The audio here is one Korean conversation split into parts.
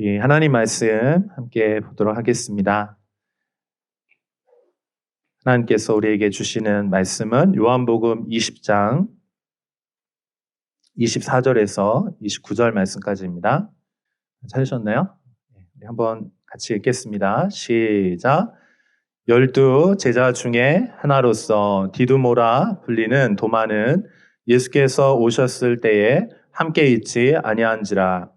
우리 하나님 말씀 함께 보도록 하겠습니다. 하나님께서 우리에게 주시는 말씀은 요한복음 20장 24절에서 29절 말씀까지입니다. 찾으셨나요? 우리 한번 같이 읽겠습니다. 시작. 12 제자 중에 하나로서 디두모라 불리는 도마는 예수께서 오셨을 때에 함께 있지 아니한지라.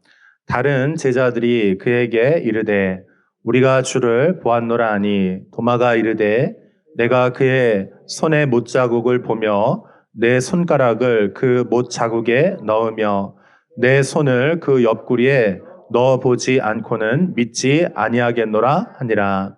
다른 제자들이 그에게 이르되 우리가 주를 보았노라 하니 도마가 이르되 내가 그의 손에 못자국을 보며 내 손가락을 그 못자국에 넣으며 내 손을 그 옆구리에 넣어보지 않고는 믿지 아니하겠노라 하니라.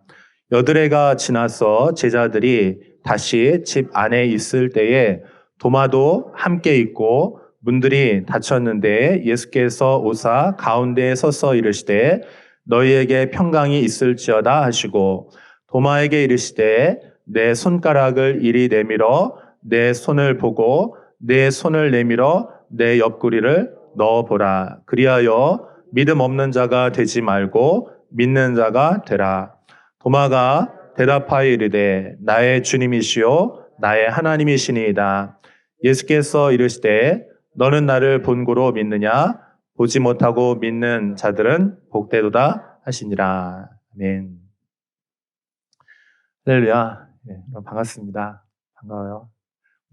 여드레가 지나서 제자들이 다시 집 안에 있을 때에 도마도 함께 있고 문들이 닫혔는데 예수께서 오사 가운데에 서서 이르시되 너희에게 평강이 있을지어다 하시고 도마에게 이르시되 내 손가락을 이리 내밀어 내 손을 보고 내 손을 내밀어 내 옆구리를 넣어보라. 그리하여 믿음 없는 자가 되지 말고 믿는 자가 되라. 도마가 대답하여 이르되 나의 주님이시요 나의 하나님이시니이다. 예수께서 이르시되 너는 나를 본고로 믿느냐? 보지 못하고 믿는 자들은 복되도다 하시니라. 아멘. 할렐루야. 네, 반갑습니다. 반가워요.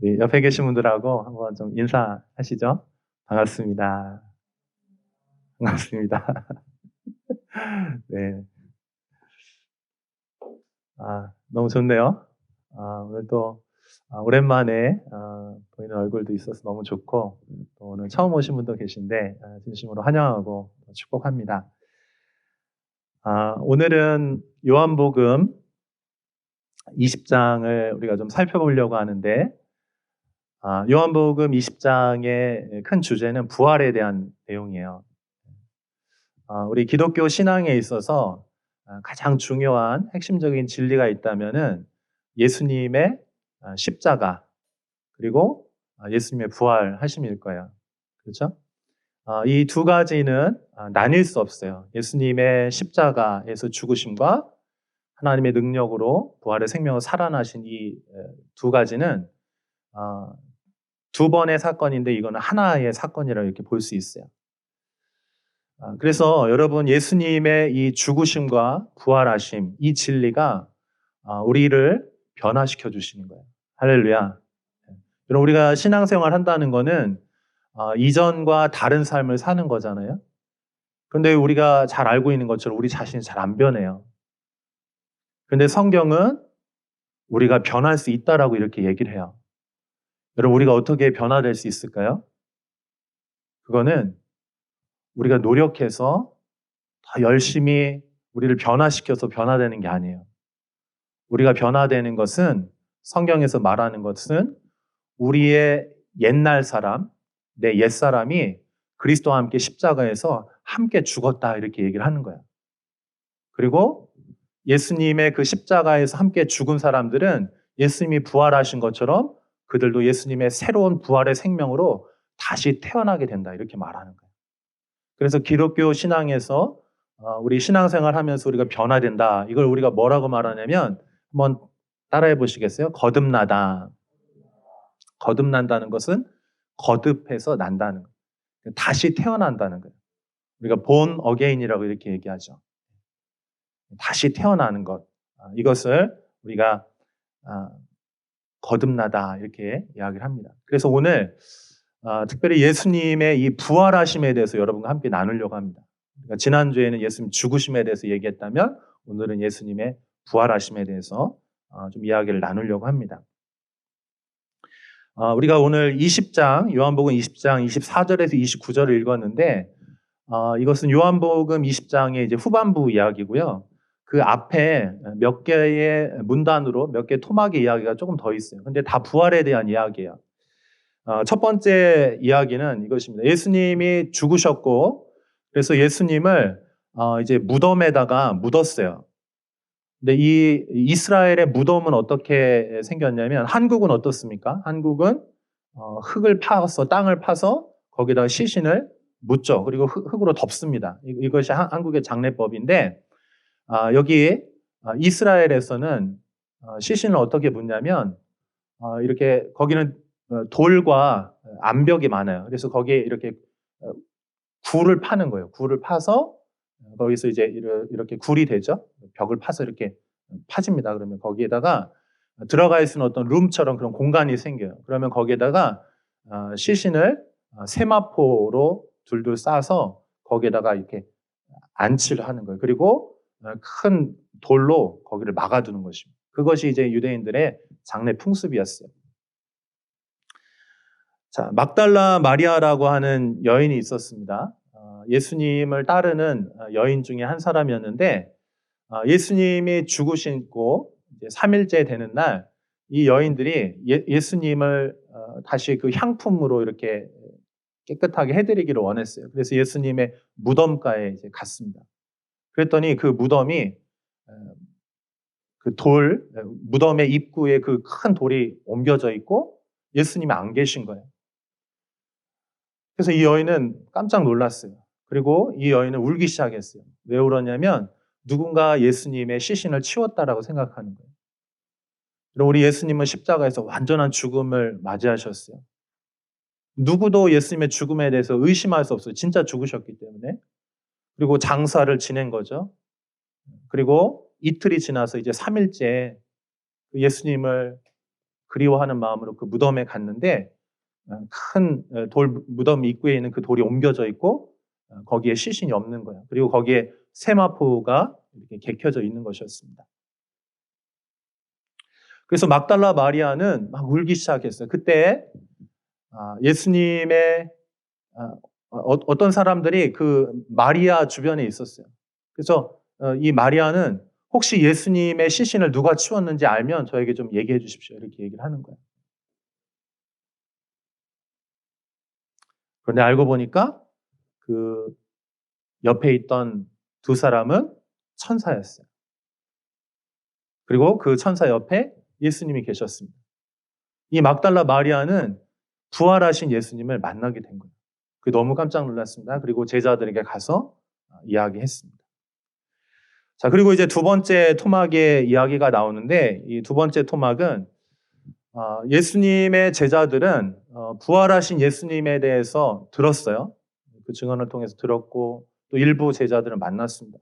우리 옆에 계신 분들하고 한번 좀 인사하시죠. 반갑습니다. 반갑습니다. 네. 너무 좋네요. 오늘 또 오랜만에 보이는 얼굴도 있어서 너무 좋고 또 오늘 처음 오신 분도 계신데 진심으로 환영하고 축복합니다. 오늘은 요한복음 20장을 우리가 좀 살펴보려고 하는데 요한복음 20장의 큰 주제는 부활에 대한 내용이에요. 우리 기독교 신앙에 있어서 가장 중요한 핵심적인 진리가 있다면은 예수님의 십자가 그리고 예수님의 부활하심일 거예요. 그렇죠? 이 두 가지는 나뉠 수 없어요. 예수님의 십자가에서 죽으심과 하나님의 능력으로 부활의 생명을 살아나신 이 두 가지는 두 번의 사건인데 이거는 하나의 사건이라고 이렇게 볼 수 있어요. 그래서 여러분 예수님의 이 죽으심과 부활하심 이 진리가 우리를 변화시켜 주시는 거예요. 할렐루야. 여러분 우리가 신앙생활 한다는 거는 이전과 다른 삶을 사는 거잖아요. 그런데 우리가 잘 알고 있는 것처럼 우리 자신이 잘 안 변해요. 그런데 성경은 우리가 변할 수 있다라고 이렇게 얘기를 해요. 여러분 우리가 어떻게 변화될 수 있을까요? 그거는 우리가 노력해서 더 열심히 우리를 변화시켜서 변화되는 게 아니에요. 우리가 변화되는 것은 성경에서 말하는 것은 우리의 옛날 사람, 내 옛사람이 그리스도와 함께 십자가에서 함께 죽었다 이렇게 얘기를 하는 거예요. 그리고 예수님의 그 십자가에서 함께 죽은 사람들은 예수님이 부활하신 것처럼 그들도 예수님의 새로운 부활의 생명으로 다시 태어나게 된다 이렇게 말하는 거예요. 그래서 기독교 신앙에서 우리 신앙생활 하면서 우리가 변화된다. 이걸 우리가 뭐라고 말하냐면 한번 따라해 보시겠어요? 거듭나다. 거듭난다는 것은 거듭해서 난다는 거예요. 다시 태어난다는 거예요. 우리가 born again이라고 이렇게 얘기하죠. 다시 태어나는 것. 이것을 우리가 거듭나다 이렇게 이야기를 합니다. 그래서 오늘 특별히 예수님의 이 부활하심에 대해서 여러분과 함께 나누려고 합니다. 그러니까 지난주에는 예수님 죽으심에 대해서 얘기했다면 오늘은 예수님의 부활하심에 대해서 좀 이야기를 나누려고 합니다. 우리가 오늘 20장, 요한복음 20장 24절에서 29절을 읽었는데 이것은 요한복음 20장의 이제 후반부 이야기고요. 그 앞에 몇 개의 문단으로 몇 개의 토막의 이야기가 조금 더 있어요. 근데 다 부활에 대한 이야기예요. 첫 번째 이야기는 이것입니다. 예수님이 죽으셨고 그래서 예수님을 이제 무덤에다가 묻었어요. 근데 이 이스라엘의 무덤은 어떻게 생겼냐면 한국은 어떻습니까? 한국은 흙을 파서 땅을 파서 거기다가 시신을 묻죠. 그리고 흙으로 덮습니다. 이것이 한국의 장례법인데, 여기 이스라엘에서는 시신을 어떻게 묻냐면, 이렇게 거기는 돌과 암벽이 많아요. 그래서 거기에 이렇게 굴을 파는 거예요. 굴을 파서 거기서 이제 이렇게 굴이 되죠. 벽을 파서 이렇게 파집니다. 그러면 거기에다가 들어가 있는 어떤 룸처럼 그런 공간이 생겨요. 그러면 거기에다가 시신을 세마포로 둘둘 싸서 거기에다가 이렇게 안치를 하는 거예요. 그리고 큰 돌로 거기를 막아두는 것입니다. 그것이 이제 유대인들의 장례 풍습이었어요. 자, 막달라 마리아라고 하는 여인이 있었습니다. 예수님을 따르는 여인 중에 한 사람이었는데, 예수님이 죽으시고 3일째 되는 날, 이 여인들이 예수님을 다시 그 향품으로 이렇게 깨끗하게 해드리기를 원했어요. 그래서 예수님의 무덤가에 이제 갔습니다. 그랬더니 그 무덤이 무덤의 입구에 그 큰 돌이 옮겨져 있고 예수님이 안 계신 거예요. 그래서 이 여인은 깜짝 놀랐어요. 그리고 이 여인은 울기 시작했어요. 왜 울었냐면 누군가 예수님의 시신을 치웠다라고 생각하는 거예요. 그리고 우리 예수님은 십자가에서 완전한 죽음을 맞이하셨어요. 누구도 예수님의 죽음에 대해서 의심할 수 없어요. 진짜 죽으셨기 때문에. 그리고 장사를 지낸 거죠. 그리고 이틀이 지나서 이제 3일째 예수님을 그리워하는 마음으로 그 무덤에 갔는데 큰 무덤 입구에 있는 그 돌이 옮겨져 있고 거기에 시신이 없는 거예요. 그리고 거기에 세마포가 이렇게 개켜져 있는 것이었습니다. 그래서 막달라 마리아는 막 울기 시작했어요. 그때 예수님의 어떤 사람들이 그 마리아 주변에 있었어요. 그래서 이 마리아는 혹시 예수님의 시신을 누가 치웠는지 알면 저에게 좀 얘기해 주십시오. 이렇게 얘기를 하는 거예요. 그런데 알고 보니까 그 옆에 있던 두 사람은 천사였어요. 그리고 그 천사 옆에 예수님이 계셨습니다. 이 막달라 마리아는 부활하신 예수님을 만나게 된 거예요. 너무 깜짝 놀랐습니다. 그리고 제자들에게 가서 이야기했습니다. 자, 그리고 이제 두 번째 토막의 이야기가 나오는데 이 두 번째 토막은 예수님의 제자들은 부활하신 예수님에 대해서 들었어요. 그 증언을 통해서 들었고 또 일부 제자들은 만났습니다.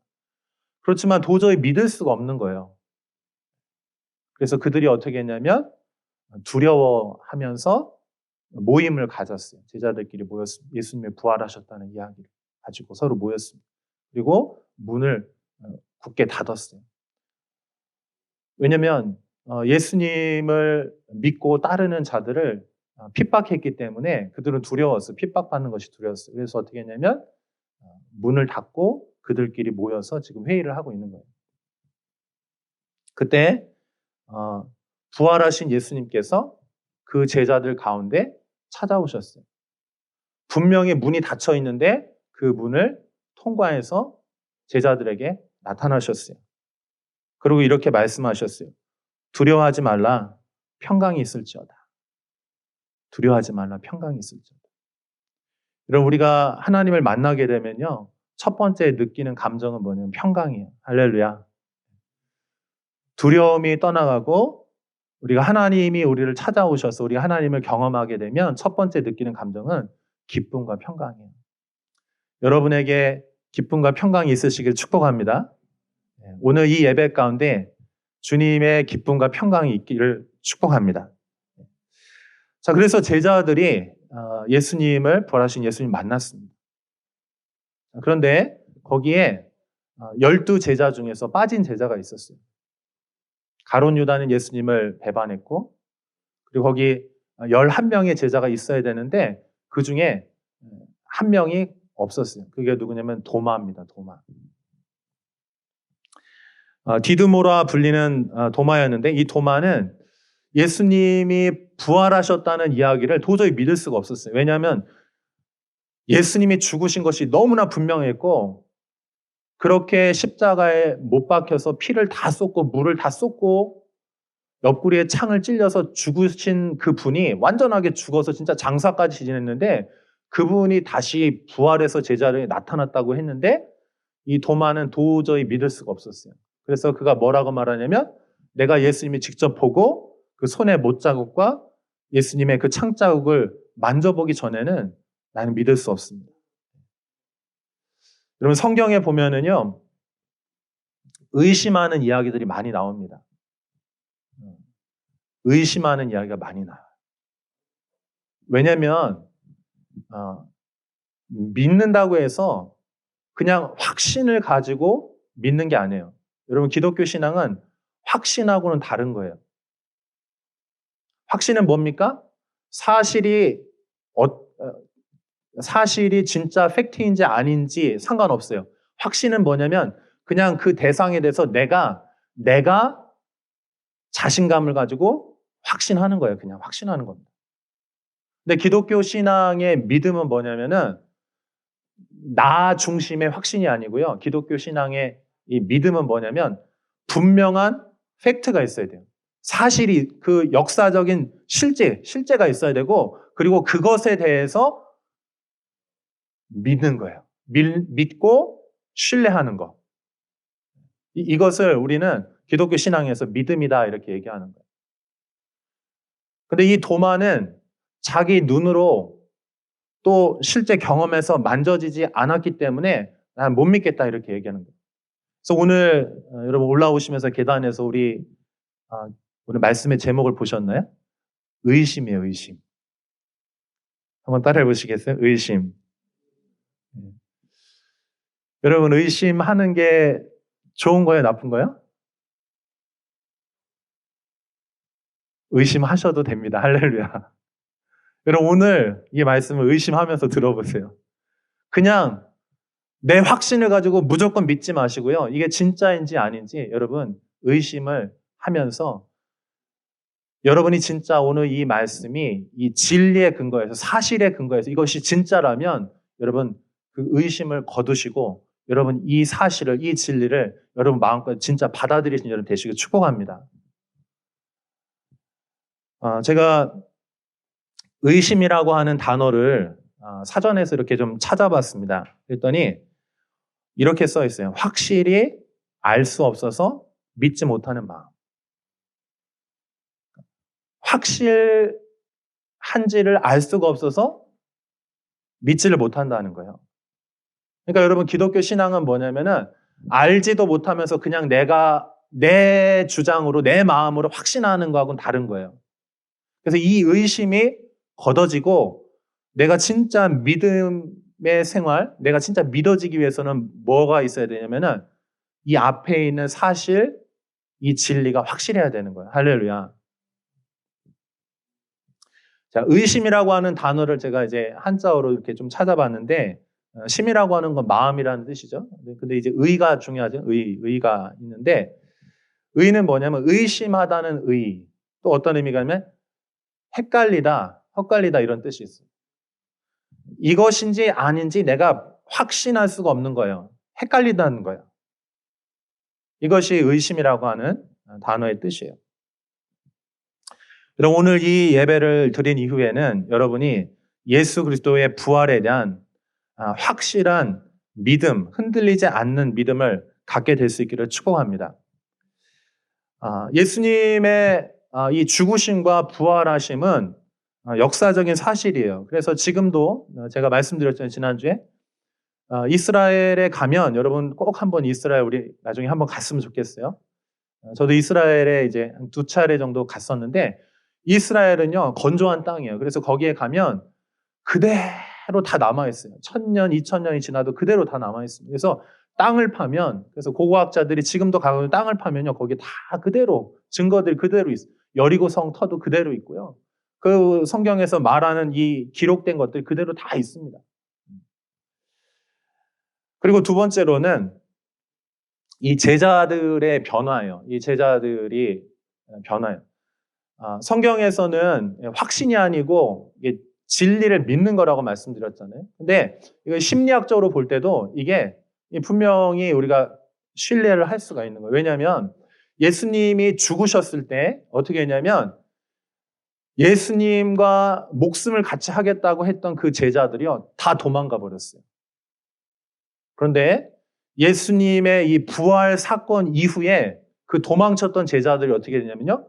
그렇지만 도저히 믿을 수가 없는 거예요. 그래서 그들이 어떻게 했냐면 두려워하면서 모임을 가졌어요. 제자들끼리 모였습니다. 예수님이 부활하셨다는 이야기를 가지고 서로 모였습니다. 그리고 문을 굳게 닫았어요. 왜냐하면 예수님을 믿고 따르는 자들을 핍박했기 때문에 그들은 두려웠어요. 핍박받는 것이 두려웠어요. 그래서 어떻게 했냐면 문을 닫고 그들끼리 모여서 지금 회의를 하고 있는 거예요. 그때 부활하신 예수님께서 그 제자들 가운데 찾아오셨어요. 분명히 문이 닫혀 있는데 그 문을 통과해서 제자들에게 나타나셨어요. 그리고 이렇게 말씀하셨어요. 두려워하지 말라, 평강이 있을지어다. 두려워하지 말라, 평강이 있을지어다. 여러분, 우리가 하나님을 만나게 되면요, 첫 번째 느끼는 감정은 뭐냐면 평강이에요. 할렐루야. 두려움이 떠나가고 우리가 하나님이 우리를 찾아오셔서 우리가 하나님을 경험하게 되면 첫 번째 느끼는 감정은 기쁨과 평강이에요. 여러분에게 기쁨과 평강이 있으시길 축복합니다. 오늘 이 예배 가운데 주님의 기쁨과 평강이 있기를 축복합니다. 자, 그래서 제자들이 부활하신 예수님 만났습니다. 그런데 거기에 12제자 중에서 빠진 제자가 있었어요. 가룟 유다는 예수님을 배반했고, 그리고 거기 11명의 제자가 있어야 되는데 그 중에 한 명이 없었어요. 그게 누구냐면 도마입니다. 도마. 디드모라 불리는 도마였는데 이 도마는 예수님이 부활하셨다는 이야기를 도저히 믿을 수가 없었어요. 왜냐하면 예수님이 죽으신 것이 너무나 분명했고 그렇게 십자가에 못 박혀서 피를 다 쏟고 물을 다 쏟고 옆구리에 창을 찔려서 죽으신 그 분이 완전하게 죽어서 진짜 장사까지 지냈는데 그분이 다시 부활해서 제자리에 나타났다고 했는데 이 도마는 도저히 믿을 수가 없었어요. 그래서 그가 뭐라고 말하냐면 내가 예수님이 직접 보고 그 손의 못자국과 예수님의 그 창자국을 만져보기 전에는 나는 믿을 수 없습니다. 여러분 성경에 보면은요 의심하는 이야기들이 많이 나옵니다. 의심하는 이야기가 많이 나와요. 왜냐하면 믿는다고 해서 그냥 확신을 가지고 믿는 게 아니에요. 여러분 기독교 신앙은 확신하고는 다른 거예요. 확신은 뭡니까? 사실이 진짜 팩트인지 아닌지 상관없어요. 확신은 뭐냐면 그냥 그 대상에 대해서 내가 자신감을 가지고 확신하는 거예요. 그냥 확신하는 겁니다. 근데 기독교 신앙의 믿음은 뭐냐면은 나 중심의 확신이 아니고요. 기독교 신앙의 이 믿음은 뭐냐면 분명한 팩트가 있어야 돼요. 사실이 그 역사적인 실제가 있어야 되고 그리고 그것에 대해서 믿는 거예요. 믿고 신뢰하는 거. 이것을 우리는 기독교 신앙에서 믿음이다 이렇게 얘기하는 거예요. 근데 이 도마는 자기 눈으로 또 실제 경험에서 만져지지 않았기 때문에 난 못 믿겠다 이렇게 얘기하는 거예요. 그래서 오늘 여러분 올라오시면서 계단에서 우리 오늘 말씀의 제목을 보셨나요? 의심이에요, 의심. 한번 따라해 보시겠어요? 의심. 여러분 의심하는 게 좋은 거예요, 나쁜 거예요? 의심하셔도 됩니다. 할렐루야. 여러분 오늘 이 말씀을 의심하면서 들어보세요. 그냥 내 확신을 가지고 무조건 믿지 마시고요. 이게 진짜인지 아닌지 여러분 의심을 하면서 여러분이 진짜 오늘 이 말씀이 이 진리의 근거에서 사실의 근거에서 이것이 진짜라면 여러분 그 의심을 거두시고 여러분 이 사실을 이 진리를 여러분 마음껏 진짜 받아들이신 여러분 되시길 축복합니다. 제가 의심이라고 하는 단어를 사전에서 이렇게 좀 찾아봤습니다. 그랬더니 이렇게 써 있어요. 확실히 알 수 없어서 믿지 못하는 마음. 확실한지를 알 수가 없어서 믿지를 못한다는 거예요. 그러니까 여러분 기독교 신앙은 뭐냐면은 알지도 못하면서 그냥 내가 내 주장으로 내 마음으로 확신하는 거하고는 다른 거예요. 그래서 이 의심이 걷어지고 내가 진짜 믿음의 생활, 내가 진짜 믿어지기 위해서는 뭐가 있어야 되냐면은 이 앞에 있는 사실, 이 진리가 확실해야 되는 거예요. 할렐루야. 자, 의심이라고 하는 단어를 제가 이제 한자어로 이렇게 좀 찾아봤는데, 심이라고 하는 건 마음이라는 뜻이죠. 근데 이제 의가 중요하죠. 의가 있는데, 의는 뭐냐면 의심하다는 의. 또 어떤 의미가 있냐면 헷갈리다 이런 뜻이 있어요. 이것인지 아닌지 내가 확신할 수가 없는 거예요. 헷갈리다는 거예요. 이것이 의심이라고 하는 단어의 뜻이에요. 여러분 오늘 이 예배를 드린 이후에는 여러분이 예수 그리스도의 부활에 대한 확실한 믿음, 흔들리지 않는 믿음을 갖게 될 수 있기를 축복합니다. 예수님의 이 죽으심과 부활하심은 역사적인 사실이에요. 그래서 지금도 제가 말씀드렸잖아요. 지난주에 이스라엘에 가면 여러분 꼭 한번 이스라엘 우리 나중에 한번 갔으면 좋겠어요. 저도 이스라엘에 이제 한 2차례 정도 갔었는데 이스라엘은요 건조한 땅이에요. 그래서 거기에 가면 그대로 다 남아있어요. 1000년, 2000년이 지나도 그대로 다 남아있습니다. 그래서 땅을 파면, 그래서 고고학자들이 지금도 가면 땅을 파면요 거기 다 그대로 증거들이 그대로 있어요. 여리고성 터도 그대로 있고요. 그 성경에서 말하는 이 기록된 것들 그대로 다 있습니다. 그리고 두 번째로는 이 제자들의 변화예요. 이 제자들이 변화예요. 성경에서는 확신이 아니고 이게 진리를 믿는 거라고 말씀드렸잖아요. 근데 이거 심리학적으로 볼 때도 이게 분명히 우리가 신뢰를 할 수가 있는 거예요. 왜냐하면 예수님이 죽으셨을 때 어떻게 했냐면 예수님과 목숨을 같이 하겠다고 했던 그 제자들이요, 다 도망가 버렸어요. 그런데 예수님의 이 부활 사건 이후에 그 도망쳤던 제자들이 어떻게 되냐면요,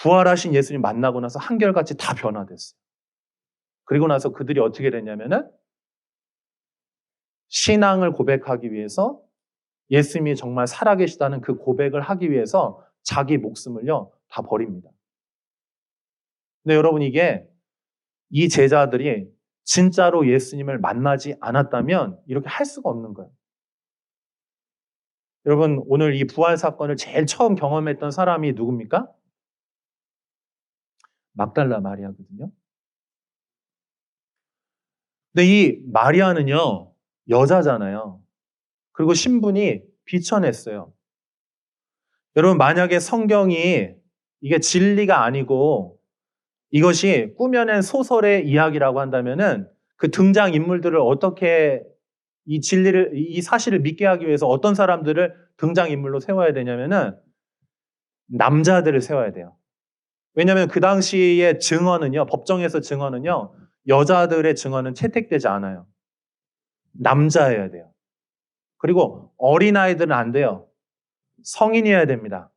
부활하신 예수님 만나고 나서 한결같이 다 변화됐어요. 그리고 나서 그들이 어떻게 됐냐면은 신앙을 고백하기 위해서, 예수님이 정말 살아계시다는 그 고백을 하기 위해서 자기 목숨을요, 다 버립니다. 근데 여러분, 이 제자들이 진짜로 예수님을 만나지 않았다면 이렇게 할 수가 없는 거예요. 여러분, 오늘 이 부활 사건을 제일 처음 경험했던 사람이 누굽니까? 막달라 마리아거든요. 근데 이 마리아는요, 여자잖아요. 그리고 신분이 비천했어요. 여러분, 만약에 성경이 이게 진리가 아니고 이것이 꾸며낸 소설의 이야기라고 한다면은 그 등장 인물들을 어떻게 이 사실을 믿게 하기 위해서 어떤 사람들을 등장 인물로 세워야 되냐면은 남자들을 세워야 돼요. 왜냐하면 그 당시의 증언은요, 법정에서 증언은요, 여자들의 증언은 채택되지 않아요. 남자여야 돼요. 그리고 어린아이들은 안 돼요. 성인이어야 됩니다.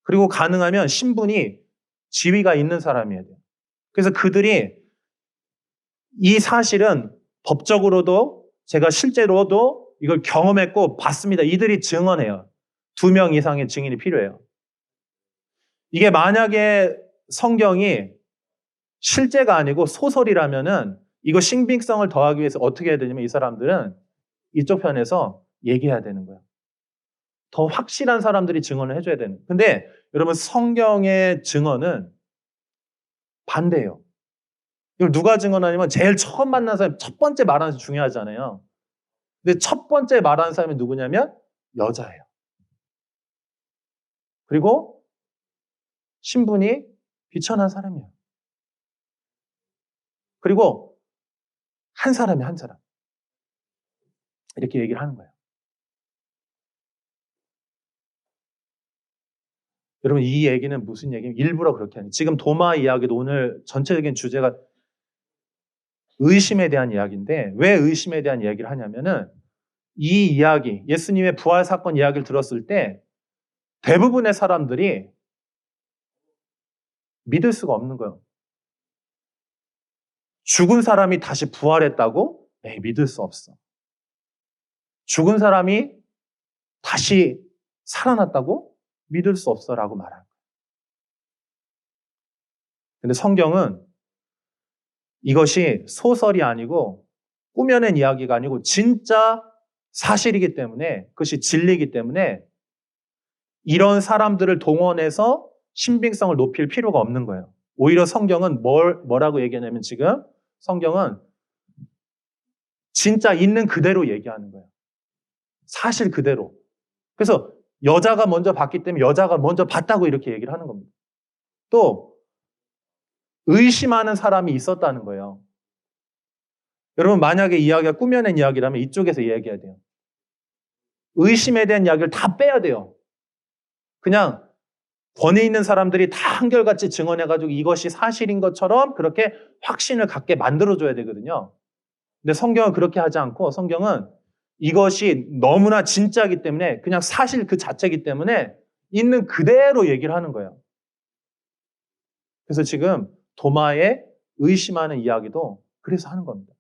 그리고 가능하면 신분이 지위가 있는 사람이어야 돼요. 그래서 그들이 이 사실은 법적으로도 제가 실제로도 이걸 경험했고 봤습니다. 이들이 증언해요. 2명 이상의 증인이 필요해요. 이게 만약에 성경이 실제가 아니고 소설이라면은 이거 신빙성을 더하기 위해서 어떻게 해야 되냐면 이 사람들은 이쪽 편에서 얘기해야 되는 거예요. 더 확실한 사람들이 증언을 해줘야 되는 거예요. 근데 여러분, 성경의 증언은 반대예요. 이걸 누가 증언하냐면 제일 처음 만난 사람, 첫 번째 말하는 사람이 중요하잖아요. 근데 첫 번째 말하는 사람이 누구냐면 여자예요. 그리고 신분이 비천한 사람이에요. 그리고 한 사람이 한 사람. 이렇게 얘기를 하는 거예요. 여러분, 이 얘기는 무슨 얘기냐면 일부러 그렇게 하는, 지금 도마 이야기도 오늘 전체적인 주제가 의심에 대한 이야기인데, 왜 의심에 대한 이야기를 하냐면은 이 이야기, 예수님의 부활 사건 이야기를 들었을 때 대부분의 사람들이 믿을 수가 없는 거예요. 죽은 사람이 다시 부활했다고? 에이, 믿을 수 없어. 죽은 사람이 다시 살아났다고? 믿을 수 없어라고 말합니다. 근데 성경은 이것이 소설이 아니고 꾸며낸 이야기가 아니고 진짜 사실이기 때문에, 그것이 진리이기 때문에 이런 사람들을 동원해서 신빙성을 높일 필요가 없는 거예요. 오히려 성경은 뭐라고 얘기하냐면, 지금 성경은 진짜 있는 그대로 얘기하는 거예요. 사실 그대로. 그래서 여자가 먼저 봤기 때문에 여자가 먼저 봤다고 이렇게 얘기를 하는 겁니다. 또 의심하는 사람이 있었다는 거예요. 여러분, 만약에 이야기가 꾸며낸 이야기라면 이쪽에서 이야기해야 돼요. 의심에 대한 이야기를 다 빼야 돼요. 그냥 권위 있는 사람들이 다 한결같이 증언해가지고 이것이 사실인 것처럼 그렇게 확신을 갖게 만들어줘야 되거든요. 근데 성경은 그렇게 하지 않고, 성경은 이것이 너무나 진짜이기 때문에, 그냥 사실 그 자체이기 때문에 있는 그대로 얘기를 하는 거예요. 그래서 지금 도마의 의심하는 이야기도 그래서 하는 겁니다.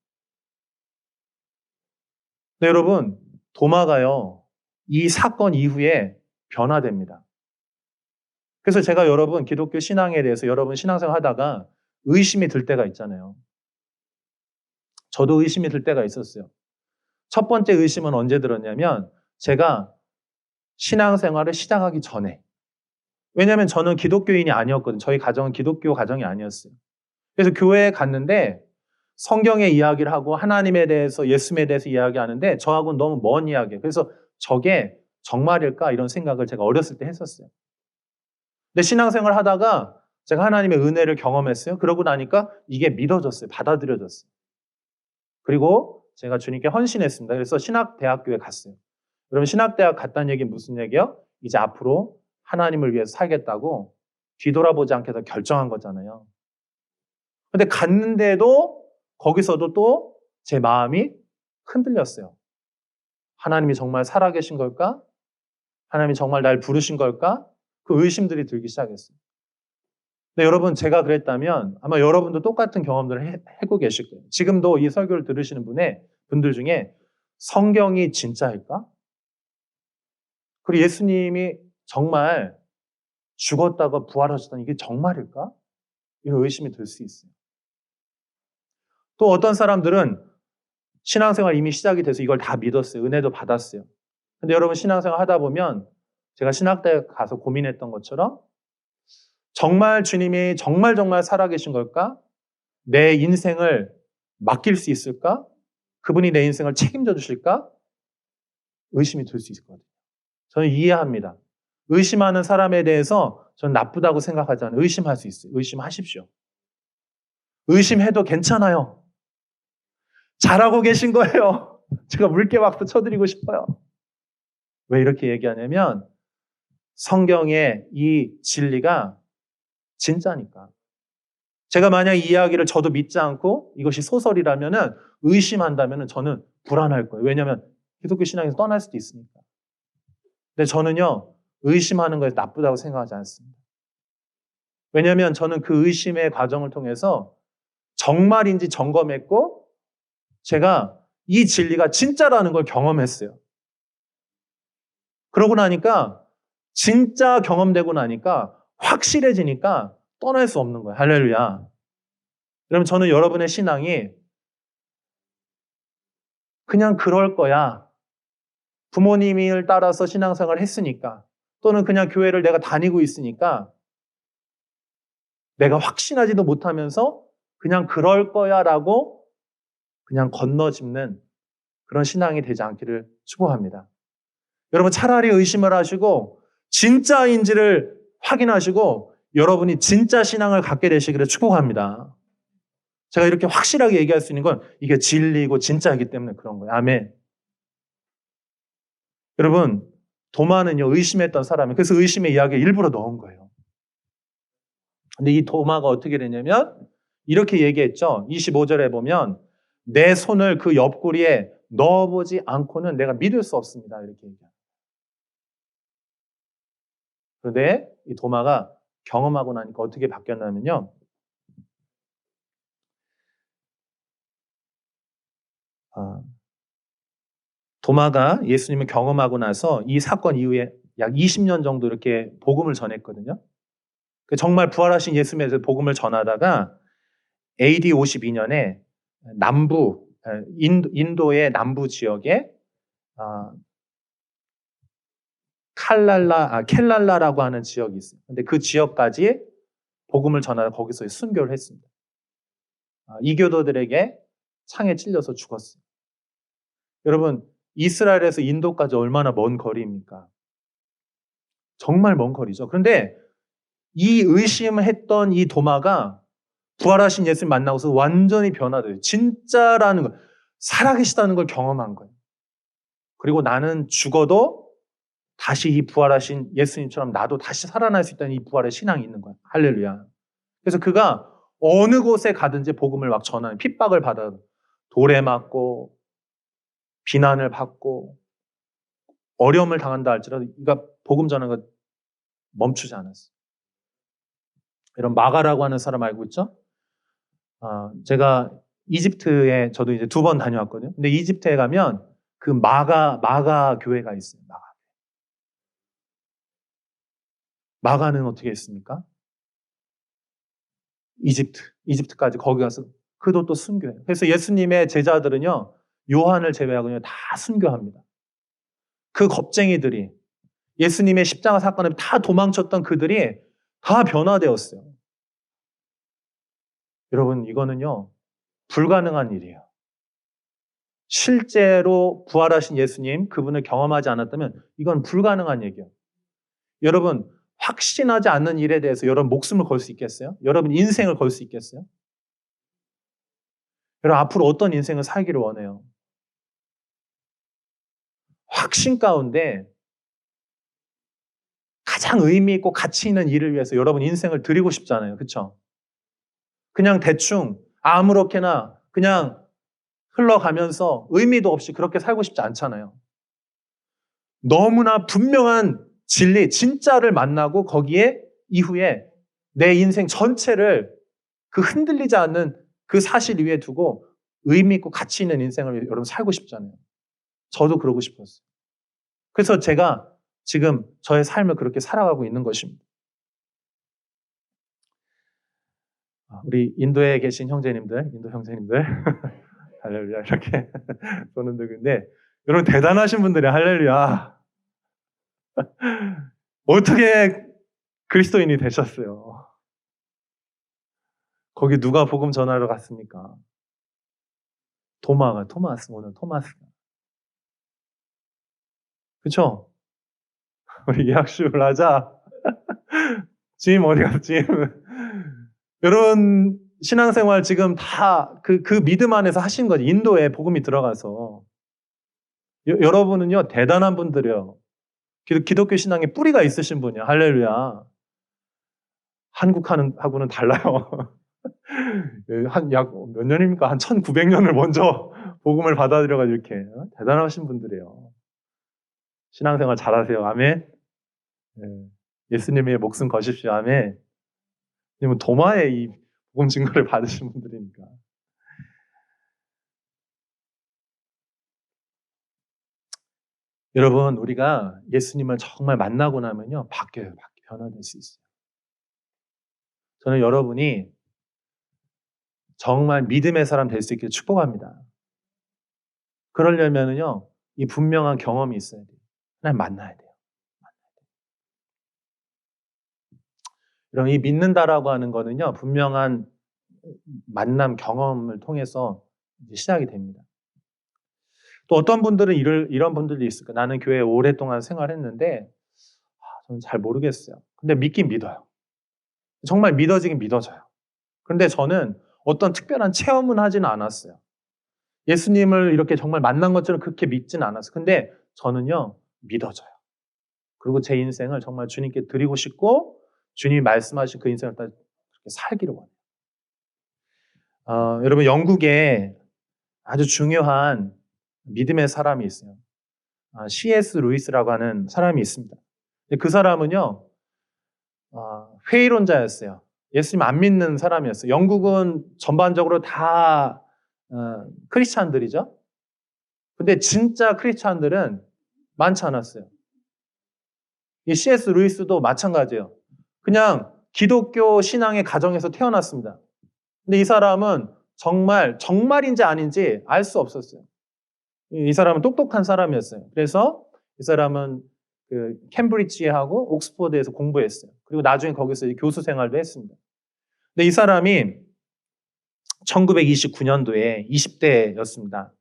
네, 여러분, 도마가요, 이 사건 이후에 변화됩니다. 그래서 제가 여러분 기독교 신앙에 대해서 여러분 신앙생활 하다가 의심이 들 때가 있잖아요. 저도 의심이 들 때가 있었어요. 첫 번째 의심은 언제 들었냐면 제가 신앙생활을 시작하기 전에. 왜냐하면 저는 기독교인이 아니었거든요. 저희 가정은 기독교 가정이 아니었어요. 그래서 교회에 갔는데 성경의 이야기를 하고 하나님에 대해서, 예수님에 대해서 이야기하는데 저하고는 너무 먼 이야기예요. 그래서 저게 정말일까 이런 생각을 제가 어렸을 때 했었어요. 근데 신앙생활 하다가 제가 하나님의 은혜를 경험했어요. 그러고 나니까 이게 믿어졌어요. 받아들여졌어요. 그리고 제가 주님께 헌신했습니다. 그래서 신학대학교에 갔어요. 여러분, 신학대학 갔다는 얘기는 무슨 얘기예요? 이제 앞으로 하나님을 위해서 살겠다고 뒤돌아보지 않게 해서 결정한 거잖아요. 근데 갔는데도 거기서도 또 제 마음이 흔들렸어요. 하나님이 정말 살아계신 걸까? 하나님이 정말 날 부르신 걸까? 그 의심들이 들기 시작했어요. 근데 여러분, 제가 그랬다면 아마 여러분도 똑같은 경험들을 하고 계실 거예요. 지금도 이 설교를 들으시는 분들 중에 성경이 진짜일까? 그리고 예수님이 정말 죽었다가 부활하셨다는 이게 정말일까? 이런 의심이 들 수 있어요. 또 어떤 사람들은 신앙생활 이미 시작이 돼서 이걸 다 믿었어요. 은혜도 받았어요. 근데 여러분, 신앙생활 하다 보면 제가 신학대에 가서 고민했던 것처럼 정말 주님이 정말 살아계신 걸까? 내 인생을 맡길 수 있을까? 그분이 내 인생을 책임져 주실까? 의심이 들 수 있거든요. 저는 이해합니다. 의심하는 사람에 대해서 저는 나쁘다고 생각하지 않아요. 의심할 수 있어요. 의심하십시오. 의심해도 괜찮아요. 잘하고 계신 거예요. 제가 물개박수 쳐드리고 싶어요. 왜 이렇게 얘기하냐면 성경의 이 진리가 진짜니까. 제가 만약 이 이야기를 저도 믿지 않고 이것이 소설이라면은 의심한다면은 저는 불안할 거예요. 왜냐하면 기독교 신앙에서 떠날 수도 있으니까. 근데 저는요, 의심하는 것이 나쁘다고 생각하지 않습니다. 왜냐하면 저는 그 의심의 과정을 통해서 정말인지 점검했고 제가 이 진리가 진짜라는 걸 경험했어요. 그러고 나니까 진짜 경험되고 나니까 확실해지니까 떠날 수 없는 거예요. 할렐루야. 그러면 저는 여러분의 신앙이 그냥 그럴 거야. 부모님을 따라서 신앙생활을 했으니까 또는 그냥 교회를 내가 다니고 있으니까 내가 확신하지도 못하면서 그냥 그럴 거야 라고 그냥 건너짚는 그런 신앙이 되지 않기를 축복합니다. 여러분, 차라리 의심을 하시고 진짜인지를 확인하시고 여러분이 진짜 신앙을 갖게 되시기를 축복합니다. 제가 이렇게 확실하게 얘기할 수 있는 건 이게 진리고 진짜이기 때문에 그런 거예요. 아멘. 여러분, 도마는요, 의심했던 사람이 그래서 의심의 이야기를 일부러 넣은 거예요. 근데 이 도마가 어떻게 되냐면 이렇게 얘기했죠. 25절에 보면 내 손을 그 옆구리에 넣어보지 않고는 내가 믿을 수 없습니다. 이렇게 얘기해요. 그런데 이 도마가 경험하고 나니까 어떻게 바뀌었냐면요. 도마가 예수님을 경험하고 나서 이 사건 이후에 약 20년 정도 이렇게 복음을 전했거든요. 정말 부활하신 예수님에 대해서 복음을 전하다가 AD 52년에 인도의 남부 지역에 켈랄라라고 하는 지역이 있어요. 근데 그 지역까지 복음을 전하다 거기서 순교를 했습니다. 이교도들에게 창에 찔려서 죽었어요. 여러분, 이스라엘에서 인도까지 얼마나 먼 거리입니까? 정말 먼 거리죠. 그런데 이 의심했던 이 도마가 부활하신 예수님 만나고서 완전히 변화돼요. 진짜라는 걸, 살아계시다는 걸 경험한 거예요. 그리고 나는 죽어도 다시 이 부활하신 예수님처럼 나도 다시 살아날 수 있다는 이 부활의 신앙이 있는 거예요. 할렐루야. 그래서 그가 어느 곳에 가든지 복음을 막 전하는, 핍박을 받아 돌에 맞고 비난을 받고 어려움을 당한다 할지라도 그가 복음 전하는 걸 멈추지 않았어요. 이런 마가라고 하는 사람 알고 있죠? 제가 이집트에 저도 이제 2번 다녀왔거든요. 근데 이집트에 가면 그 마가 교회가 있어요. 마가는 어떻게 했습니까? 이집트까지 거기 가서 그도 또 순교해요. 그래서 예수님의 제자들은요, 요한을 제외하고요, 다 순교합니다. 그 겁쟁이들이 예수님의 십자가 사건에 다 도망쳤던 그들이 다 변화되었어요. 여러분, 이거는요, 불가능한 일이에요. 실제로 부활하신 예수님, 그분을 경험하지 않았다면 이건 불가능한 얘기예요. 여러분, 확신하지 않는 일에 대해서 여러분 목숨을 걸 수 있겠어요? 여러분 인생을 걸 수 있겠어요? 여러분 앞으로 어떤 인생을 살기를 원해요? 확신 가운데 가장 의미 있고 가치 있는 일을 위해서 여러분 인생을 드리고 싶잖아요. 그렇죠? 그냥 대충 아무렇게나 그냥 흘러가면서 의미도 없이 그렇게 살고 싶지 않잖아요. 너무나 분명한 진리, 진짜를 만나고 거기에 이후에 내 인생 전체를 그 흔들리지 않는 그 사실 위에 두고 의미 있고 가치 있는 인생을 여러분 살고 싶잖아요. 저도 그러고 싶었어요. 그래서 제가 지금 저의 삶을 그렇게 살아가고 있는 것입니다. 우리 인도에 계신 형제님들, 인도 형제님들, 할렐루야, 이렇게 손은 들는데 여러분 대단하신 분들이 할렐루야. 어떻게 그리스도인이 되셨어요? 거기 누가 복음 전하러 갔습니까? 오늘 토마스가. 그쵸? 우리 예약식을 하자. 짐 어디 갔어, 짐? 여러분, 신앙생활 지금 다 그 믿음 안에서 하신 거지. 인도에 복음이 들어가서. 여러분은요, 대단한 분들이에요. 기독교 신앙에 뿌리가 있으신 분이야. 할렐루야. 한국하고는 달라요. 약 몇 년입니까? 한 1900년을 먼저 복음을 받아들여가지고 이렇게. 대단하신 분들이에요. 신앙생활 잘하세요. 아멘. 예수님의 목숨 거십시오. 아멘. 왜냐면 도마에 이 복음 증거를 받으신 분들이니까. 여러분, 우리가 예수님을 정말 만나고 나면요, 바뀌어요. 변화될 수 있어요. 저는 여러분이 정말 믿음의 사람 될 수 있기를 축복합니다. 그러려면은요, 이 분명한 경험이 있어야 돼요. 하나님 만나야 돼요. 그럼 이 믿는다라고 하는 거는요, 분명한 만남 경험을 통해서 이제 시작이 됩니다. 또 어떤 분들은 이런 분들도 있을까? 나는 교회에 오랫동안 생활했는데, 저는 잘 모르겠어요. 근데 믿긴 믿어요. 정말 믿어지긴 믿어져요. 그런데 저는 어떤 특별한 체험은 하지는 않았어요. 예수님을 이렇게 정말 만난 것처럼 그렇게 믿지는 않았어요. 근데 저는요, 믿어져요. 그리고 제 인생을 정말 주님께 드리고 싶고, 주님이 말씀하신 그 인생을 그렇게 살기를 원해요. 여러분, 영국에 아주 중요한 믿음의 사람이 있어요. C.S. 루이스라고 하는 사람이 있습니다. 그 사람은요, 회의론자였어요. 예수님 안 믿는 사람이었어요. 영국은 전반적으로 다 크리스찬들이죠. 근데 진짜 크리스찬들은 많지 않았어요. 이 C.S. 루이스도 마찬가지예요. 그냥 기독교 신앙의 가정에서 태어났습니다. 근데 이 사람은 정말인지 아닌지 알 수 없었어요. 이 사람은 똑똑한 사람이었어요. 그래서 이 사람은 그 캠브리지하고 옥스퍼드에서 공부했어요. 그리고 나중에 거기서 교수 생활도 했습니다. 근데 이 사람이 1929년도에 20대였습니다.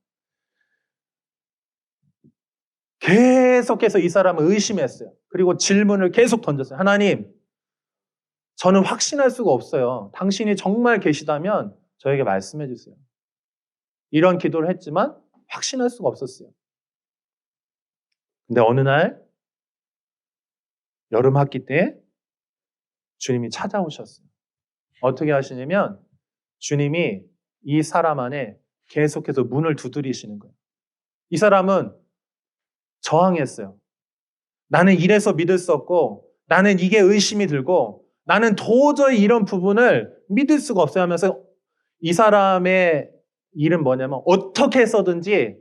계속해서 이 사람을 의심했어요. 그리고 질문을 계속 던졌어요. 하나님, 저는 확신할 수가 없어요. 당신이 정말 계시다면 저에게 말씀해 주세요. 이런 기도를 했지만 확신할 수가 없었어요. 근데 어느 날 여름 학기 때 주님이 찾아오셨어요. 어떻게 하시냐면 주님이 이 사람 안에 계속해서 문을 두드리시는 거예요. 이 사람은 저항했어요. 나는 이래서 믿을 수 없고 나는 이게 의심이 들고 나는 도저히 이런 부분을 믿을 수가 없어요 하면서 이 사람의 일은 뭐냐면 어떻게 해서든지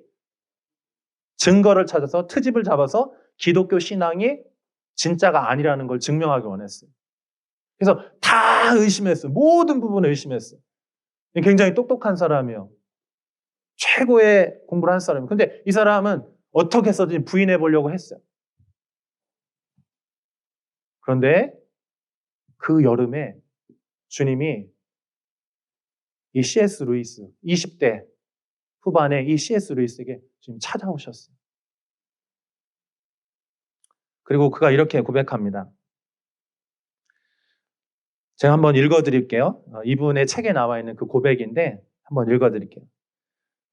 증거를 찾아서 트집을 잡아서 기독교 신앙이 진짜가 아니라는 걸 증명하기 원했어요. 그래서 다 의심했어요. 모든 부분을 의심했어요. 굉장히 똑똑한 사람이에요. 최고의 공부를 한 사람이에요. 근데 이 사람은 어떻게 해서든지 부인해 보려고 했어요. 그런데 그 여름에 주님이 이 C.S. 루이스, 20대 후반에 이 C.S. 루이스에게 지금 찾아오셨어요. 그리고 그가 이렇게 고백합니다. 제가 한번 읽어드릴게요. 이분의 책에 나와 있는 그 고백인데 한번 읽어드릴게요.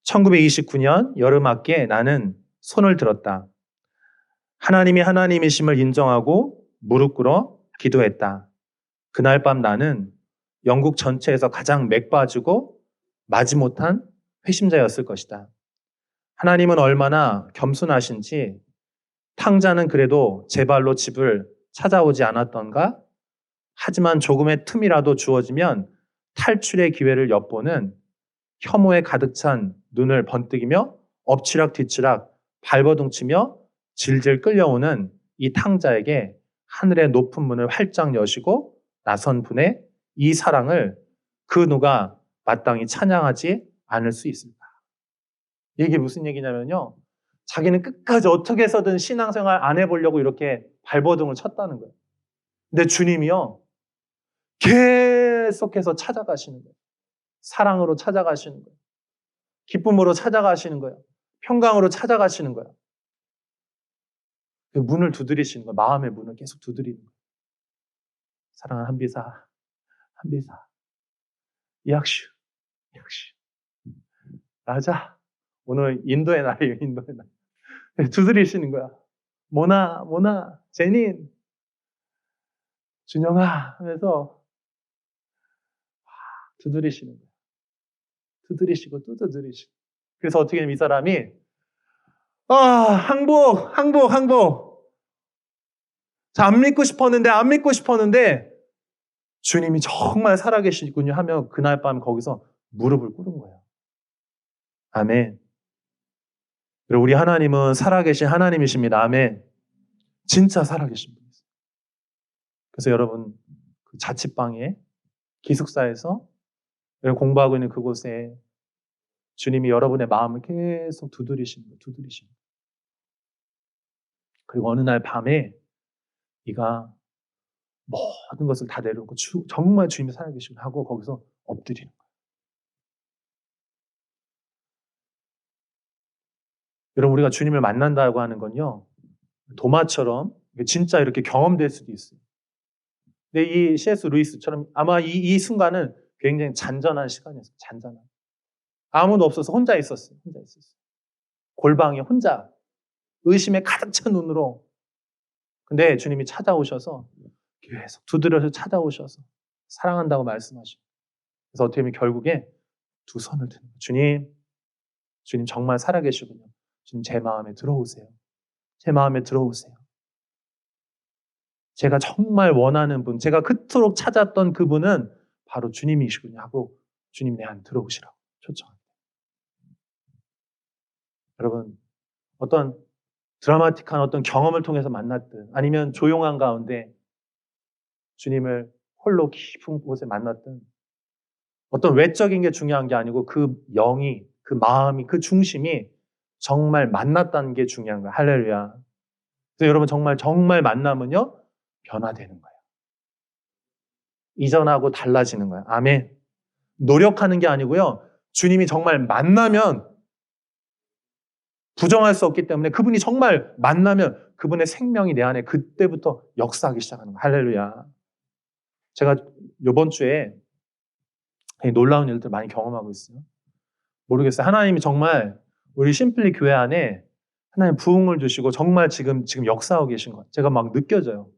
1929년 여름학기에 나는 손을 들었다. 하나님이 하나님이심을 인정하고 무릎 꿇어 기도했다. 그날 밤 나는 영국 전체에서 가장 맥 빠지고 마지못한 회심자였을 것이다. 하나님은 얼마나 겸손하신지 탕자는 그래도 제 발로 집을 찾아오지 않았던가? 하지만 조금의 틈이라도 주어지면 탈출의 기회를 엿보는 혐오에 가득 찬 눈을 번뜩이며 엎치락 뒤치락 발버둥치며 질질 끌려오는 이 탕자에게 하늘의 높은 문을 활짝 여시고 나선 분의 이 사랑을 그 누가 마땅히 찬양하지 않을 수 있을까? 이게 무슨 얘기냐면요. 자기는 끝까지 어떻게 해서든 신앙생활 안 해보려고 이렇게 발버둥을 쳤다는 거예요. 근데 주님이요. 계속해서 찾아가시는 거예요. 사랑으로 찾아가시는 거예요. 기쁨으로 찾아가시는 거예요. 평강으로 찾아가시는 거예요. 그 문을 두드리시는 거예요. 마음의 문을 계속 두드리는 거예요. 사랑하는 한비사, 한비사, 이학슈, 이학슈. 라자, 오늘 인도의 날이에요, 인도의 날. 두드리시는 거야. 모나, 모나, 제닌, 준영아 하면서 두드리시는 거야. 두드리시고 또 두드리시고. 그래서 어떻게 되면 이 사람이 항복, 항복, 항복. 자, 안 믿고 싶었는데 주님이 정말 살아계시군요 하며 그날 밤 거기서 무릎을 꿇은 거예요. 아멘. 그리고 우리 하나님은 살아계신 하나님이십니다. 아멘. 진짜 살아계신 분이세요. 그래서 여러분 그 자취방에 기숙사에서 공부하고 있는 그곳에 주님이 여러분의 마음을 계속 두드리시는 거예요. 두드리시는 거예요. 그리고 어느 날 밤에 네가 모든 것을 다 내려놓고 정말 주님이 살아계시고 하고 거기서 엎드리는 거예요. 여러분 우리가 주님을 만난다고 하는 건요. 도마처럼 진짜 이렇게 경험될 수도 있어요. 근데 이 C.S. 루이스처럼 아마 이 순간은 굉장히 잔잔한 시간이었어요. 잔잔한. 아무도 없어서 혼자 있었어요. 혼자 있었어요. 골방에 혼자 의심에 가득 찬 눈으로. 근데 주님이 찾아오셔서 계속 두드려서 찾아오셔서 사랑한다고 말씀하시고. 그래서 어떻게 보면 결국에 두 손을 드는 거예요. 주님, 주님 정말 살아계시군요. 주님 제 마음에 들어오세요. 제 마음에 들어오세요. 제가 정말 원하는 분, 제가 그토록 찾았던 그분은 바로 주님이시군요 하고 주님 내 안에 들어오시라고 초청합니다. 여러분 어떤 드라마틱한 어떤 경험을 통해서 만났든 아니면 조용한 가운데 주님을 홀로 깊은 곳에 만났든 어떤 외적인 게 중요한 게 아니고 그 영이, 그 마음이, 그 중심이 정말 만났다는 게 중요한 거예요. 할렐루야. 그래서 여러분 정말 만나면요 변화되는 거예요. 이전하고 달라지는 거예요. 아멘. 노력하는 게 아니고요. 주님이 정말 만나면 부정할 수 없기 때문에 그분이 정말 만나면 그분의 생명이 내 안에 그때부터 역사하기 시작하는 거예요. 할렐루야. 제가 이번 주에 놀라운 일들 많이 경험하고 있어요. 모르겠어요. 하나님이 정말 우리 심플리 교회 안에 하나님 부흥을 주시고 정말 지금 역사하고 계신 것 제가 막 느껴져요.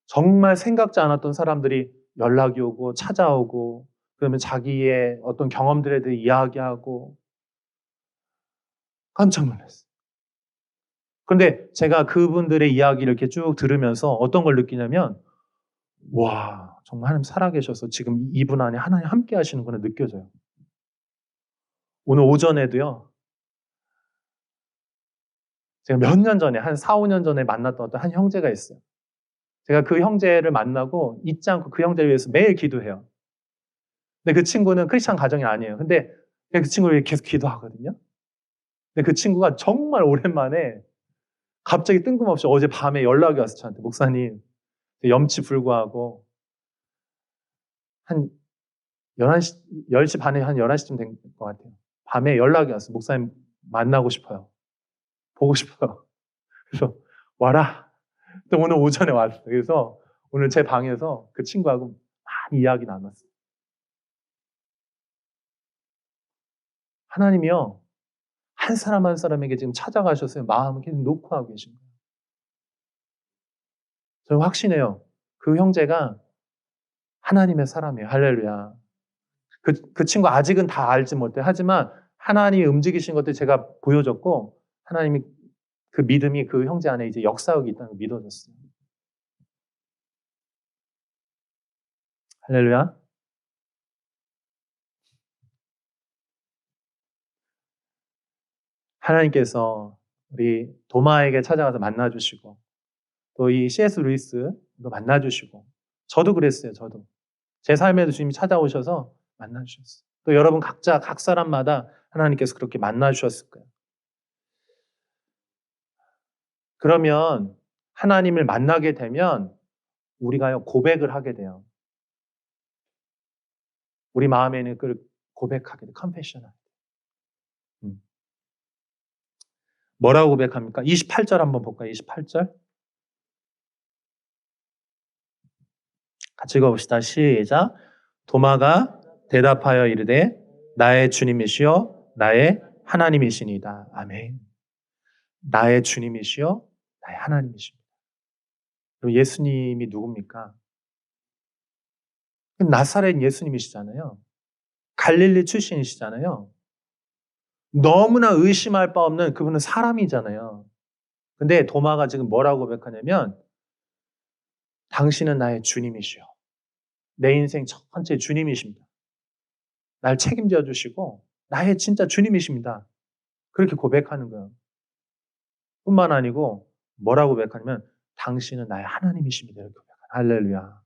정말 생각지 않았던 사람들이 연락이 오고 찾아오고 그러면 자기의 어떤 경험들에 대해 이야기하고 깜짝 놀랐어요. 그런데 제가 그분들의 이야기를 이렇게 쭉 들으면서 어떤 걸 느끼냐면 와 정말 하나님 살아계셔서 지금 이분 안에 하나님 함께 하시는 거는 느껴져요. 오늘 오전에도요. 제가 몇 년 전에 한 4, 5년 전에 만났던 어떤 한 형제가 있어요. 제가 그 형제를 만나고 잊지 않고 그 형제를 위해서 매일 기도해요. 근데 그 친구는 크리스찬 가정이 아니에요. 근데 그 친구를 위해 계속 기도하거든요. 근데 그 친구가 정말 오랜만에 갑자기 뜬금없이 어제 밤에 연락이 왔어요. 저한테. 목사님, 염치 불구하고 한 11시, 10시 반에 한 11시쯤 된 것 같아요. 밤에 연락이 왔어요. 목사님 만나고 싶어요. 보고 싶어요. 그래서 와라. 또 오늘 오전에 왔어요. 그래서 오늘 제 방에서 그 친구하고 많이 이야기 나눴어요. 하나님이요. 한 사람 한 사람에게 지금 찾아가셨어요. 마음을 계속 놓고 하고 계신 거예요. 저는 확신해요. 그 형제가 하나님의 사람이에요. 할렐루야. 그 친구 아직은 다 알지 못해. 하지만 하나님이 움직이신 것들 제가 보여줬고, 하나님이 그 믿음이 그 형제 안에 이제 역사하고 있다는 걸 믿어졌어요. 할렐루야. 하나님께서 우리 도마에게 찾아가서 만나주시고, 또 이 C.S. 루이스도 만나주시고, 저도 그랬어요. 저도 제 삶에도 주님이 찾아오셔서 만나주셨어요. 또 여러분 각자 각 사람마다 하나님께서 그렇게 만나주셨을 거예요. 그러면 하나님을 만나게 되면 우리가요 고백을 하게 돼요. 우리 마음에는 그걸 고백하게 돼. 컨페션. 뭐라고 고백합니까? 28절 한번 볼까요? 28절. 같이 읽어봅시다. 시작. 도마가 대답하여 이르되 나의 주님이시여 나의 하나님이시니이다. 아멘. 나의 주님이시여 나의 하나님이십니다. 그리고 예수님이 누굽니까? 나사렛 예수님이시잖아요. 갈릴리 출신이시잖아요. 너무나 의심할 바 없는 그분은 사람이잖아요. 근데 도마가 지금 뭐라고 고백하냐면 당신은 나의 주님이시여. 내 인생 첫 번째 주님이십니다. 날 책임져 주시고 나의 진짜 주님이십니다. 그렇게 고백하는 거예요. 뿐만 아니고 뭐라고 고백하냐면 당신은 나의 하나님이십니다. 이렇게 고백하는 할렐루야.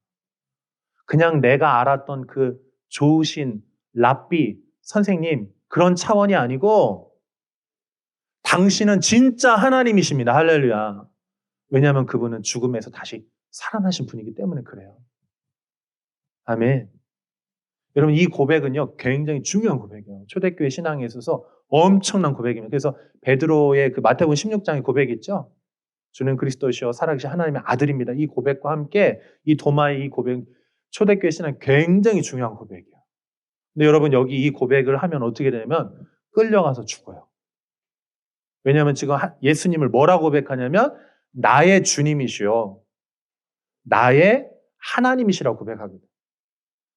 그냥 내가 알았던 그 좋으신 랍비 선생님 그런 차원이 아니고 당신은 진짜 하나님이십니다. 할렐루야. 왜냐하면 그분은 죽음에서 다시 살아나신 분이기 때문에 그래요. 아멘. 여러분 이 고백은요 굉장히 중요한 고백이에요. 초대교회 신앙에 있어서 엄청난 고백입니다. 그래서 베드로의 그 마태복음 16장의 고백이 있죠. 주는 그리스도시여 살아계신 하나님의 아들입니다. 이 고백과 함께 이 도마의 이 고백 초대교회 신앙 굉장히 중요한 고백이에요. 근데 여러분 여기 이 고백을 하면 어떻게 되냐면 끌려가서 죽어요. 왜냐하면 지금 예수님을 뭐라고 고백하냐면 나의 주님이시여 나의 하나님이시라고 고백하거든요.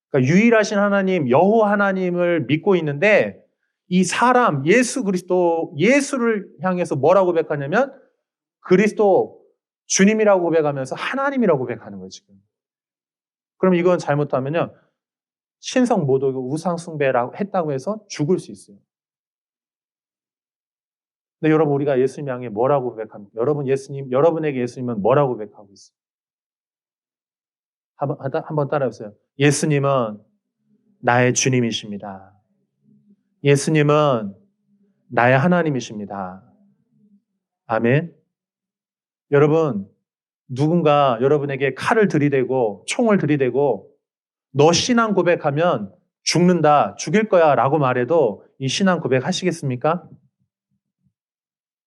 그러니까 유일하신 하나님 여호와 하나님을 믿고 있는데 이 사람 예수 그리스도 예수를 향해서 뭐라고 고백하냐면 그리스도 주님이라고 고백하면서 하나님이라고 고백하는 거예요 지금. 그럼 이건 잘못하면요 신성 모독이고 우상 숭배라고 했다고 해서 죽을 수 있어요. 근데 여러분 우리가 예수님 향해 뭐라고 고백합니까? 여러분에게 예수님은 뭐라고 고백하고 있어요? 한번 따라해보세요. 예수님은 나의 주님이십니다. 예수님은 나의 하나님이십니다. 아멘. 여러분 누군가 여러분에게 칼을 들이대고 총을 들이대고 너 신앙 고백하면 죽는다, 죽일 거야 라고 말해도 이 신앙 고백 하시겠습니까?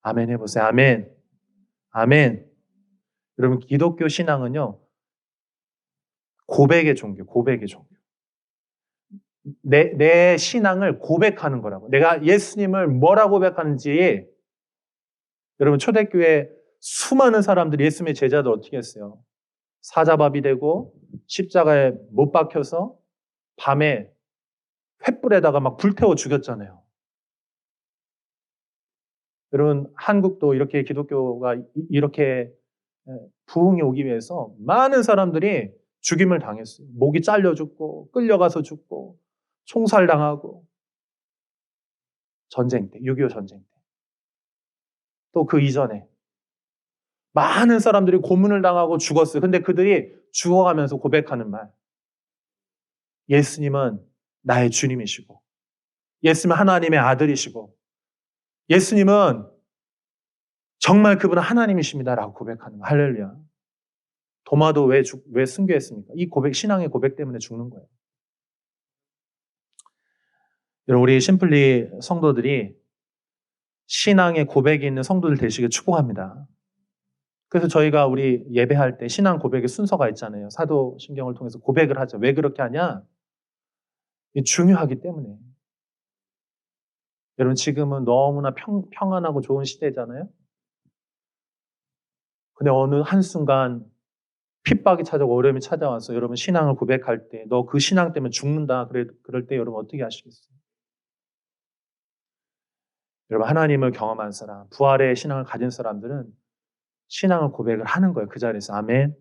아멘 해보세요. 아멘. 아멘. 여러분 기독교 신앙은요 고백의 종교, 고백의 종교. 내 신앙을 고백하는 거라고. 내가 예수님을 뭐라고 고백하는지 여러분 초대교회 수많은 사람들이 예수님의 제자들 어떻게 했어요? 사자밥이 되고 십자가에 못 박혀서 밤에 횃불에다가 막 불태워 죽였잖아요. 여러분 한국도 이렇게 기독교가 이렇게 부흥이 오기 위해서 많은 사람들이 죽임을 당했어요. 목이 잘려 죽고 끌려가서 죽고 총살당하고 전쟁 때 6.25 전쟁 때 또 그 이전에 많은 사람들이 고문을 당하고 죽었어요. 근데 그들이 죽어가면서 고백하는 말 예수님은 나의 주님이시고 예수님은 하나님의 아들이시고 예수님은 정말 그분은 하나님이십니다라고 고백하는 거. 할렐루야. 도마도 왜 순교했습니까? 이 고백, 신앙의 고백 때문에 죽는 거예요. 여러분, 우리 심플리 성도들이 신앙의 고백이 있는 성도들 되시길 축복합니다. 그래서 저희가 우리 예배할 때 신앙 고백의 순서가 있잖아요. 사도신경을 통해서 고백을 하죠. 왜 그렇게 하냐? 중요하기 때문에. 여러분, 지금은 너무나 평안하고 좋은 시대잖아요. 근데 어느 한순간 핍박이 찾아오고 어려움이 찾아와서 여러분 신앙을 고백할 때 너 그 신앙 때문에 죽는다. 그럴 때 여러분 어떻게 하시겠어요? 여러분 하나님을 경험한 사람, 부활의 신앙을 가진 사람들은 신앙을 고백을 하는 거예요. 그 자리에서. 아멘.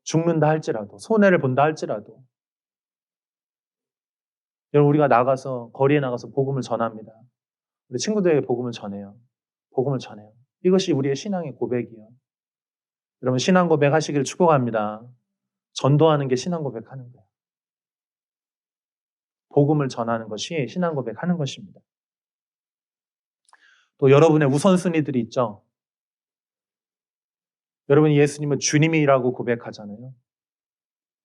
죽는다 할지라도, 손해를 본다 할지라도. 여러분 우리가 나가서 거리에 나가서 복음을 전합니다. 우리 친구들에게 복음을 전해요. 복음을 전해요. 이것이 우리의 신앙의 고백이에요. 여러분 신앙 고백하시기를 축복합니다. 전도하는 게 신앙 고백하는 거예요. 복음을 전하는 것이 신앙 고백하는 것입니다. 또 여러분의 우선순위들이 있죠. 여러분이 예수님은 주님이라고 고백하잖아요.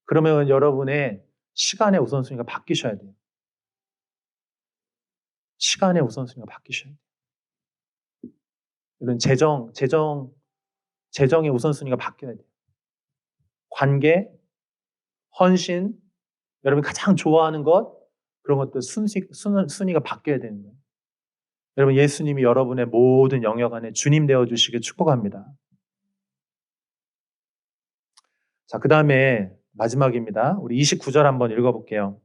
그러면 여러분의 시간의 우선순위가 바뀌셔야 돼요. 시간의 우선순위가 바뀌셔야 돼요. 이런 재정의 우선순위가 바뀌어야 돼요. 관계, 헌신, 여러분이 가장 좋아하는 것, 그런 것들 순위가 바뀌어야 되는 거예요. 여러분 예수님이 여러분의 모든 영역 안에 주님 되어주시길 축복합니다. 자, 그 다음에 마지막입니다. 우리 29절 한번 읽어볼게요.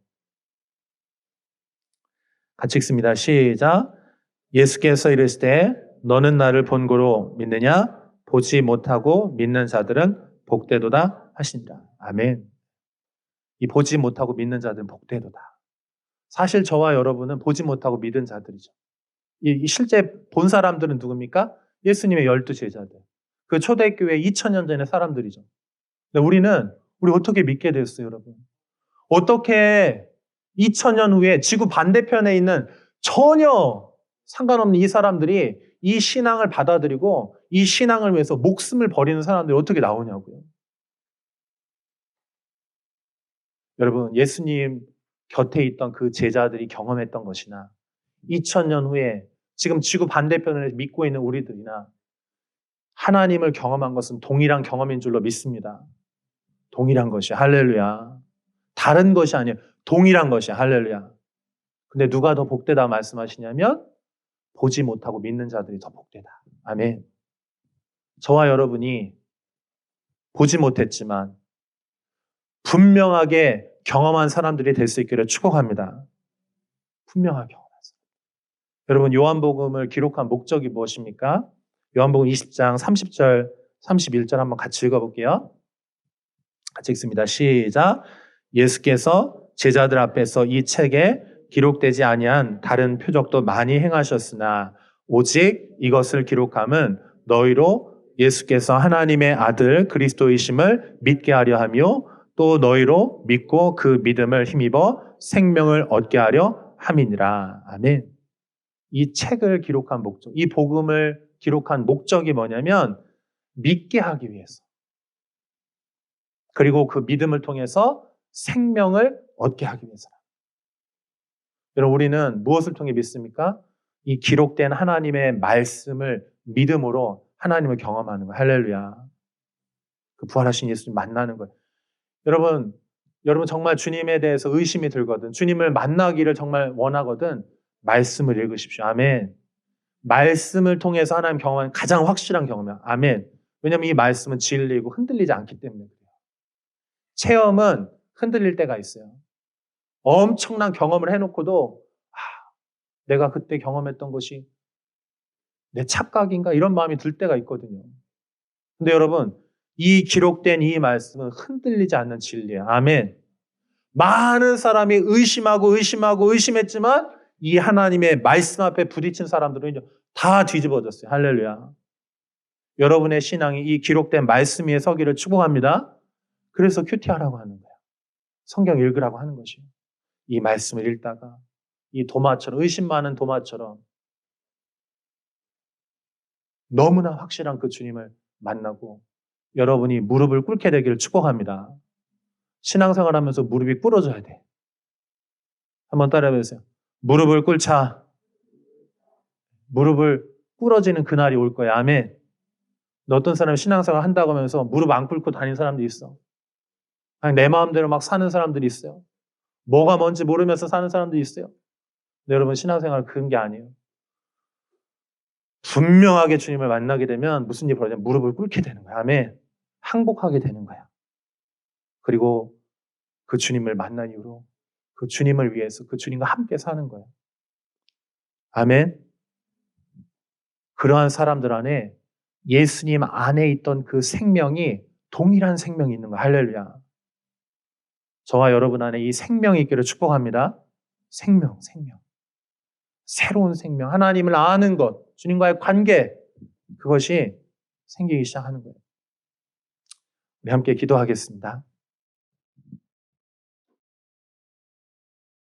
같이 읽습니다. 시작. 예수께서 이르시되 너는 나를 본고로 믿느냐? 보지 못하고 믿는 자들은 복되도다 하시니라. 아멘. 이 보지 못하고 믿는 자들은 복되도다. 사실 저와 여러분은 보지 못하고 믿은 자들이죠. 이 실제 본 사람들은 누굽니까? 예수님의 12제자들. 그 초대교회 2000년 전의 사람들이죠. 근데 우리 어떻게 믿게 됐어요, 여러분? 어떻게 2000년 후에 지구 반대편에 있는 전혀 상관없는 이 사람들이 이 신앙을 받아들이고 이 신앙을 위해서 목숨을 버리는 사람들이 어떻게 나오냐고요. 여러분, 예수님 곁에 있던 그 제자들이 경험했던 것이나 2000년 후에 지금 지구 반대편을 믿고 있는 우리들이나 하나님을 경험한 것은 동일한 경험인 줄로 믿습니다. 동일한 것이 할렐루야. 다른 것이 아니에요. 동일한 것이 할렐루야. 근데 누가 더 복되다 말씀하시냐면 보지 못하고 믿는 자들이 더 복되다. 아멘. 저와 여러분이 보지 못했지만 분명하게 경험한 사람들이 될 수 있기를 축복합니다. 분명하게 경험한 사람. 여러분 요한복음을 기록한 목적이 무엇입니까? 요한복음 20장 30절 31절 한번 같이 읽어볼게요. 같이 읽습니다. 시작. 예수께서 제자들 앞에서 이 책에 기록되지 아니한 다른 표적도 많이 행하셨으나 오직 이것을 기록함은 너희로 예수께서 하나님의 아들 그리스도이심을 믿게 하려 하며 또 너희로 믿고 그 믿음을 힘입어 생명을 얻게 하려 함이니라. 아멘. 이 책을 기록한 목적, 이 복음을 기록한 목적이 뭐냐면 믿게 하기 위해서. 그리고 그 믿음을 통해서 생명을 얻게 하기 위해서. 여러분 우리는 무엇을 통해 믿습니까? 이 기록된 하나님의 말씀을 믿음으로 하나님을 경험하는 거예요. 할렐루야. 그 부활하신 예수님 만나는 거예요. 여러분 정말 주님에 대해서 의심이 들거든. 주님을 만나기를 정말 원하거든. 말씀을 읽으십시오. 아멘. 말씀을 통해서 하나님 경험하는 가장 확실한 경험이야. 아멘. 왜냐하면 이 말씀은 진리이고 흔들리지 않기 때문에 그래요. 체험은 흔들릴 때가 있어요. 엄청난 경험을 해놓고도 내가 그때 경험했던 것이 내 착각인가 이런 마음이 들 때가 있거든요. 근데 여러분 이 기록된 이 말씀은 흔들리지 않는 진리예요. 아멘. 많은 사람이 의심했지만 이 하나님의 말씀 앞에 부딪힌 사람들은 이제 다 뒤집어졌어요. 할렐루야. 여러분의 신앙이 이 기록된 말씀 위에 서기를 축복합니다. 그래서 큐티하라고 하는 거예요. 성경 읽으라고 하는 것이에요. 이 말씀을 읽다가 이 도마처럼 의심 많은 도마처럼 너무나 확실한 그 주님을 만나고 여러분이 무릎을 꿇게 되기를 축복합니다. 신앙생활하면서 무릎이 꿇어져야 돼. 한번 따라해보세요. 무릎을 꿇자. 무릎을 꿇어지는 그날이 올 거야. 아멘. 어떤 사람이 신앙생활 한다고 하면서 무릎 안 꿇고 다니는 사람도 있어. 그냥 내 마음대로 막 사는 사람들이 있어요. 뭐가 뭔지 모르면서 사는 사람들이 있어요. 근데 여러분 신앙생활은 그런 게 아니에요. 분명하게 주님을 만나게 되면 무슨 일이 벌어지냐면 무릎을 꿇게 되는 거예요. 아멘. 항복하게 되는 거야. 그리고 그 주님을 만난 이후로 그 주님을 위해서 그 주님과 함께 사는 거야. 아멘. 그러한 사람들 안에 예수님 안에 있던 그 생명이 동일한 생명이 있는 거야. 할렐루야. 저와 여러분 안에 이 생명이 있기를 축복합니다. 생명. 새로운 생명. 하나님을 아는 것, 주님과의 관계, 그것이 생기기 시작하는 거예요. 우리 함께 기도하겠습니다.